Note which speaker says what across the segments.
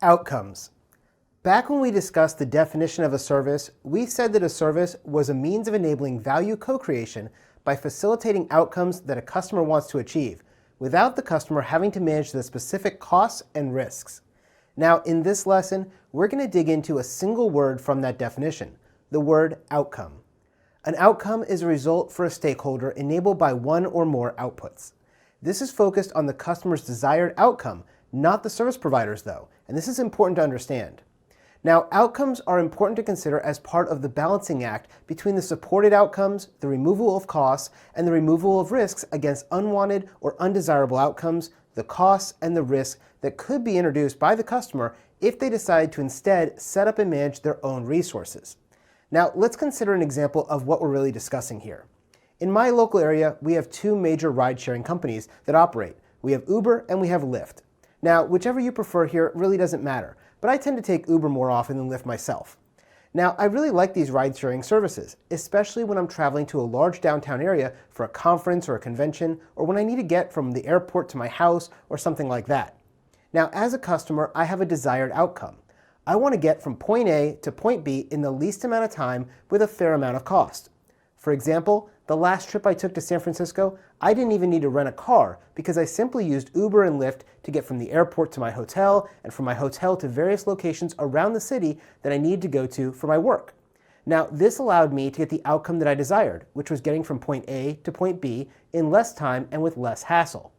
Speaker 1: Outcomes. Back when we discussed the definition of a service, we said that a service was a means of enabling value co-creation by facilitating outcomes that a customer wants to achieve, without the customer having to manage the specific costs and risks. Now, in this lesson, we're going to dig into a single word from that definition, the word outcome. An outcome is a result for a stakeholder enabled by one or more outputs. This is focused on the customer's desired outcome, not the service provider's though, and this is important to understand. Now, outcomes are important to consider as part of the balancing act between the supported outcomes, the removal of costs, and the removal of risks against unwanted or undesirable outcomes, the costs and the risks that could be introduced by the customer if they decide to instead set up and manage their own resources. Now, let's consider an example of what we're really discussing here. In my local area, we have two major ride-sharing companies that operate. We have Uber and we have Lyft. Now, whichever you prefer here really doesn't matter, but I tend to take Uber more often than Lyft myself. Now, I really like these ride-sharing services, especially when I'm traveling to a large downtown area for a conference or a convention, or when I need to get from the airport to my house or something like that. Now, as a customer, I have a desired outcome. I want to get from point A to point B in the least amount of time with a fair amount of cost. For example, the last trip I took to San Francisco, I didn't even need to rent a car because I simply used Uber and Lyft to get from the airport to my hotel and from my hotel to various locations around the city that I needed to go to for my work. Now, this allowed me to get the outcome that I desired, which was getting from point A to point B in less time and with less hassle.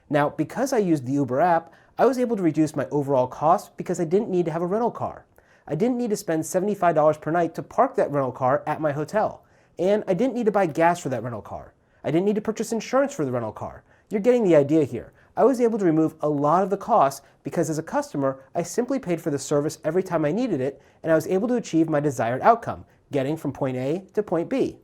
Speaker 1: Now, because I used the Uber app, I was able to reduce my overall cost because I didn't need to have a rental car. I didn't need to spend $75 per night to park that rental car at my hotel. And I didn't need to buy gas for that rental car. I didn't need to purchase insurance for the rental car. You're getting the idea here. I was able to remove a lot of the costs because as a customer, I simply paid for the service every time I needed it, and I was able to achieve my desired outcome, getting from point A to point B.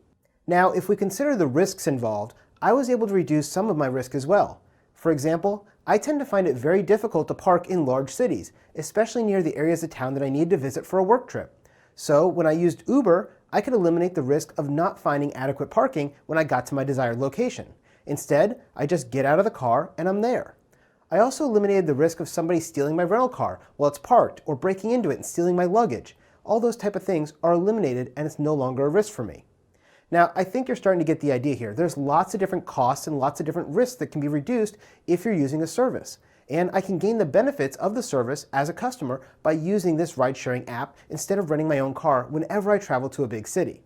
Speaker 1: Now, if we consider the risks involved, I was able to reduce some of my risk as well. For example, I tend to find it very difficult to park in large cities, especially near the areas of town that I need to visit for a work trip. So when I used Uber, I could eliminate the risk of not finding adequate parking when I got to my desired location. Instead, I just get out of the car and I'm there. I also eliminated the risk of somebody stealing my rental car while it's parked or breaking into it and stealing my luggage. All those type of things are eliminated and it's no longer a risk for me. Now, I think you're starting to get the idea here. There's lots of different costs and lots of different risks that can be reduced if you're using a service. And I can gain the benefits of the service as a customer by using this ride-sharing app instead of renting my own car whenever I travel to a big city.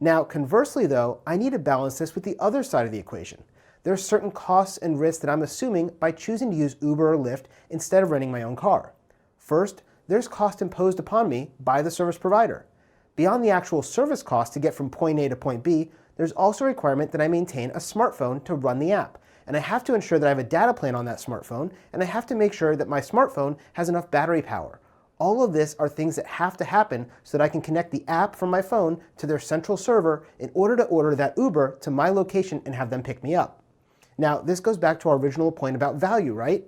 Speaker 1: Now, conversely though, I need to balance this with the other side of the equation. There are certain costs and risks that I'm assuming by choosing to use Uber or Lyft instead of renting my own car. First, there's cost imposed upon me by the service provider. Beyond the actual service cost to get from point A to point B, there's also a requirement that I maintain a smartphone to run the app. And I have to ensure that I have a data plan on that smartphone, and I have to make sure that my smartphone has enough battery power. All of this are things that have to happen so that I can connect the app from my phone to their central server in order to order that Uber to my location and have them pick me up. Now, this goes back to our original point about value, right?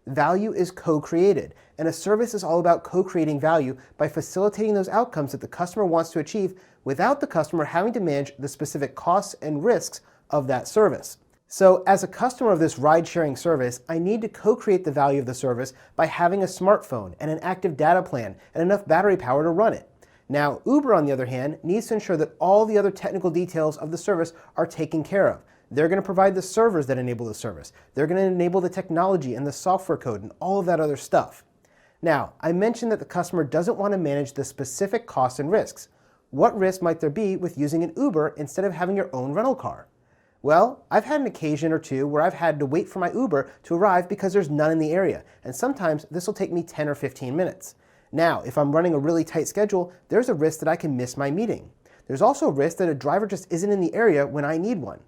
Speaker 1: Value is co-created, and a service is all about co-creating value by facilitating those outcomes that the customer wants to achieve without the customer having to manage the specific costs and risks of that service. So as a customer of this ride-sharing service, I need to co-create the value of the service by having a smartphone and an active data plan and enough battery power to run it. Now, Uber, on the other hand, needs to ensure that all the other technical details of the service are taken care of. They're going to provide the servers that enable the service. They're going to enable the technology and the software code and all of that other stuff. Now, I mentioned that the customer doesn't want to manage the specific costs and risks. What risk might there be with using an Uber instead of having your own rental car? Well, I've had an occasion or two where I've had to wait for my Uber to arrive because there's none in the area, and sometimes this will take me 10 or 15 minutes. Now, if I'm running a really tight schedule, there's a risk that I can miss my meeting. There's also a risk that a driver just isn't in the area when I need one.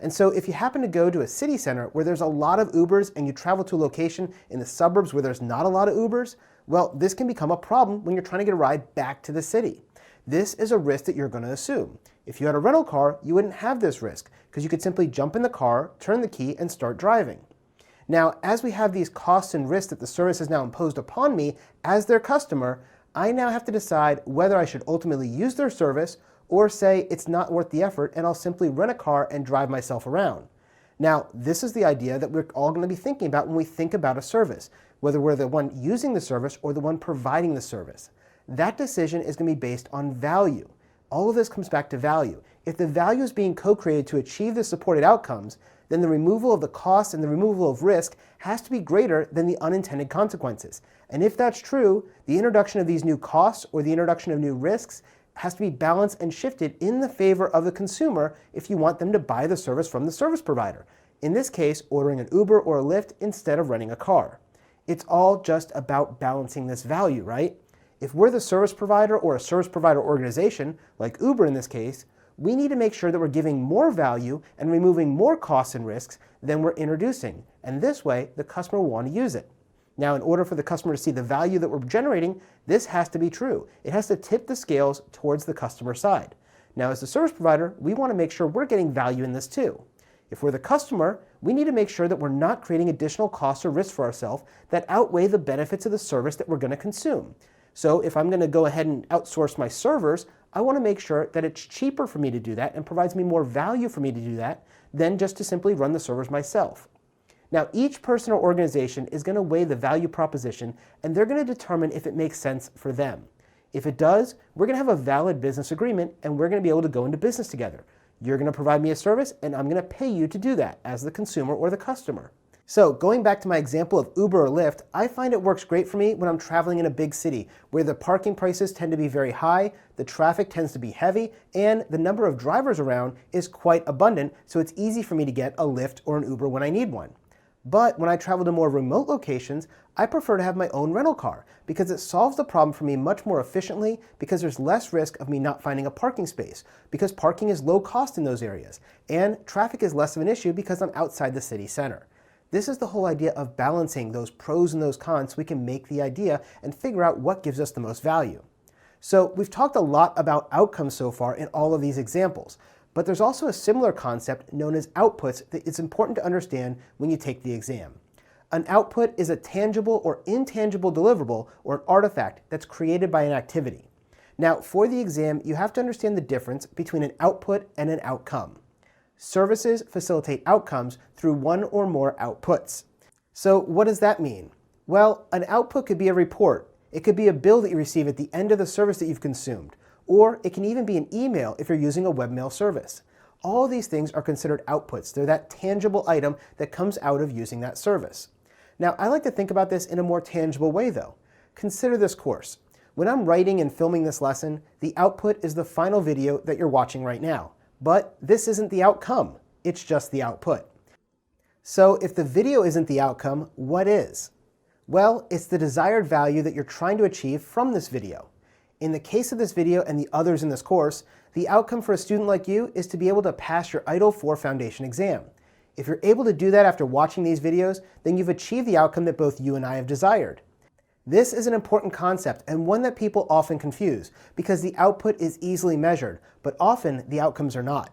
Speaker 1: And so if you happen to go to a city center where there's a lot of Ubers and you travel to a location in the suburbs where there's not a lot of Ubers, well, this can become a problem when you're trying to get a ride back to the city. This is a risk that you're going to assume. If you had a rental car, you wouldn't have this risk because you could simply jump in the car, turn the key, and start driving. Now, as we have these costs and risks that the service has now imposed upon me as their customer, I now have to decide whether I should ultimately use their service or say it's not worth the effort and I'll simply rent a car and drive myself around. Now, this is the idea that we're all going to be thinking about when we think about a service, whether we're the one using the service or the one providing the service. That decision is going to be based on value. All of this comes back to value. If the value is being co-created to achieve the supported outcomes, then the removal of the cost and the removal of risk has to be greater than the unintended consequences. And if that's true, the introduction of these new costs or the introduction of new risks has to be balanced and shifted in the favor of the consumer if you want them to buy the service from the service provider. In this case, ordering an Uber or a Lyft instead of renting a car. It's all just about balancing this value, right? If we're the service provider or a service provider organization, like Uber in this case, we need to make sure that we're giving more value and removing more costs and risks than we're introducing. And this way, the customer will want to use it. Now, in order for the customer to see the value that we're generating, this has to be true. It has to tip the scales towards the customer side. Now, as a service provider, we want to make sure we're getting value in this too. If we're the customer, we need to make sure that we're not creating additional costs or risks for ourselves that outweigh the benefits of the service that we're going to consume. So if I'm going to go ahead and outsource my servers, I want to make sure that it's cheaper for me to do that and provides me more value for me to do that than just to simply run the servers myself. Now, each person or organization is going to weigh the value proposition, and they're going to determine if it makes sense for them. If it does, we're going to have a valid business agreement, and we're going to be able to go into business together. You're going to provide me a service, and I'm going to pay you to do that as the consumer or the customer. So going back to my example of Uber or Lyft, I find it works great for me when I'm traveling in a big city where the parking prices tend to be very high, the traffic tends to be heavy, and the number of drivers around is quite abundant, so it's easy for me to get a Lyft or an Uber when I need one. But when I travel to more remote locations, I prefer to have my own rental car because it solves the problem for me much more efficiently because there's less risk of me not finding a parking space because parking is low cost in those areas and traffic is less of an issue because I'm outside the city center. This is the whole idea of balancing those pros and those cons so we can make the idea and figure out what gives us the most value. So we've talked a lot about outcomes so far in all of these examples. But there's also a similar concept known as outputs that it's important to understand when you take the exam. An output is a tangible or intangible deliverable or an artifact that's created by an activity. Now, for the exam, you have to understand the difference between an output and an outcome. Services facilitate outcomes through one or more outputs. So what does that mean? Well, an output could be a report. It could be a bill that you receive at the end of the service that you've consumed. Or it can even be an email if you're using a webmail service. All of these things are considered outputs. They're that tangible item that comes out of using that service. Now, I like to think about this in a more tangible way though. Consider this course. When I'm writing and filming this lesson, the output is the final video that you're watching right now. But this isn't the outcome, it's just the output. So if the video isn't the outcome, what is? Well, it's the desired value that you're trying to achieve from this video. In the case of this video and the others in this course, the outcome for a student like you is to be able to pass your EIDL 4 foundation exam. If you're able to do that after watching these videos, then you've achieved the outcome that both you and I have desired. This is an important concept and one that people often confuse because the output is easily measured, but often the outcomes are not.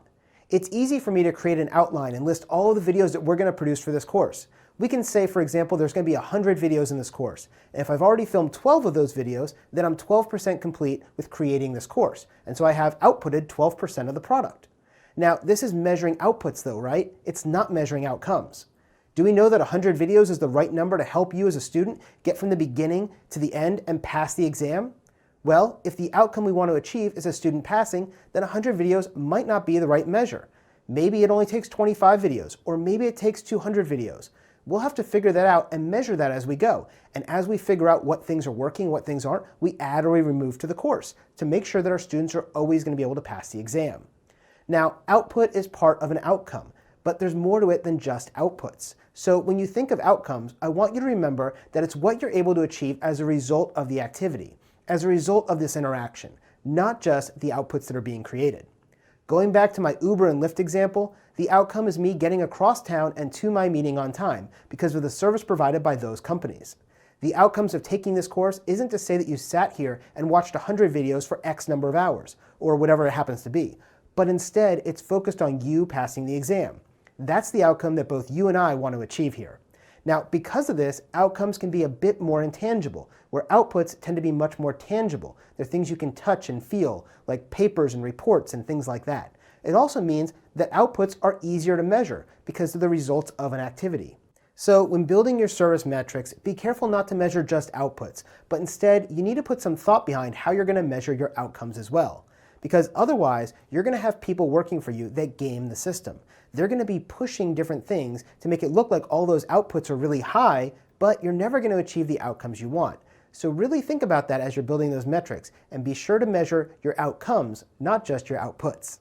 Speaker 1: It's easy for me to create an outline and list all of the videos that we're going to produce for this course. We can say, for example, there's going to be 100 videos in this course. And if I've already filmed 12 of those videos, then I'm 12% complete with creating this course. And so I have outputted 12% of the product. Now, this is measuring outputs though, right? It's not measuring outcomes. Do we know that 100 videos is the right number to help you as a student get from the beginning to the end and pass the exam? Well, if the outcome we want to achieve is a student passing, then 100 videos might not be the right measure. Maybe it only takes 25 videos, or maybe it takes 200 videos. We'll have to figure that out and measure that as we go. And as we figure out what things are working, what things aren't, we add or we remove to the course to make sure that our students are always going to be able to pass the exam. Now, output is part of an outcome, but there's more to it than just outputs. So when you think of outcomes, I want you to remember that it's what you're able to achieve as a result of the activity, as a result of this interaction, not just the outputs that are being created. Going back to my Uber and Lyft example, the outcome is me getting across town and to my meeting on time because of the service provided by those companies. The outcomes of taking this course isn't to say that you sat here and watched 100 videos for X number of hours, or whatever it happens to be, but instead it's focused on you passing the exam. That's the outcome that both you and I want to achieve here. Now, because of this, outcomes can be a bit more intangible, where outputs tend to be much more tangible. They're things you can touch and feel, like papers and reports and things like that. It also means that outputs are easier to measure because they're the results of an activity. So when building your service metrics, be careful not to measure just outputs, but instead you need to put some thought behind how you're going to measure your outcomes as well. Because otherwise, you're going to have people working for you that game the system. They're going to be pushing different things to make it look like all those outputs are really high, but you're never going to achieve the outcomes you want. So really think about that as you're building those metrics, and be sure to measure your outcomes, not just your outputs.